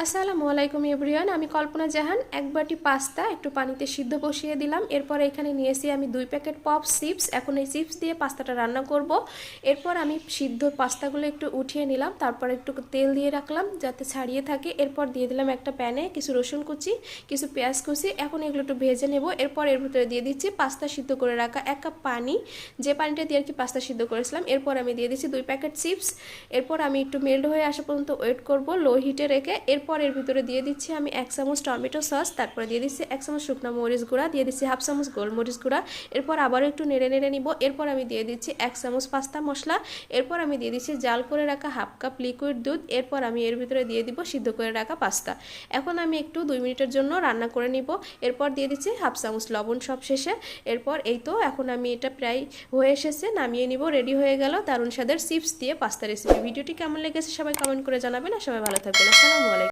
আসসালামু আলাইকুম এভরিওয়ান, আমি কল্পনা জাহান। এক বাটি পাস্তা একটু পানিতে সিদ্ধ বসিয়ে দিলাম। এরপর এখানে নিয়েছি আমি 2 প্যাকেট পপ চিপস। এখন এই চিপস দিয়ে পাস্তাটা রান্না করব। এরপর আমি সিদ্ধ পাস্তাগুলো একটু উঠিয়ে নিলাম, তারপর একটু তেল দিয়ে রাখলাম যাতে ছাড়িয়ে থাকে। এরপর দিয়ে দিলাম একটা প্যানে কিছু রসুন কুচি, কিছু পেঁয়াজ কুচি। এখন এগুলো একটু ভেজে নেব। এরপর এর ভিতরে দিয়ে দিচ্ছি পাস্তা সিদ্ধ করে রাখা 1 কাপ পানি, যে পানিটা দিয়ে আর কি পাস্তা সিদ্ধ করেছিলাম। এরপর আমি দিয়ে দিচ্ছি 2 প্যাকেট চিপস। এরপর আমি একটু মেল্ট হয়ে আসা পর্যন্ত ওয়েট করব লো হিটে রেখে। এরপর এর ভিতরে দিয়ে দিচ্ছি আমি 1 চামচ টমেটো সস, তারপরে দিয়ে দিচ্ছি 1 চামচ শুকনো মরিচ গুঁড়া, দিয়ে দিচ্ছি হাফ চামচ গোলমরিচ গুঁড়া। এরপর আবারও একটু নেড়ে নেড়ে নিব। এরপর আমি দিয়ে দিচ্ছি 1 চামচ পাস্তা মশলা। এরপর আমি দিয়ে দিচ্ছি জাল করে রাখা হাফ কাপ লিকুইড দুধ। এরপর আমি এর ভিতরে দিয়ে দিব সিদ্ধ করে রাখা পাস্তা। এখন আমি একটু 2 মিনিটের জন্য রান্না করে নিব। এরপর দিয়ে দিচ্ছি হাফ চামচ লবণ সব শেষে। এরপর এই তো এখন আমি এটা প্রায় হয়ে এসেছে, নামিয়ে নিব। রেডি হয়ে গেল দারুণ স্বাদের চিপস দিয়ে পাস্তা রেসিপি। ভিডিওটি কেমন লেগেছে সবাই কমেন্ট করে জানাবেন। আর সবাই ভালো থাকবেন। আসসালামু আলাইকুম।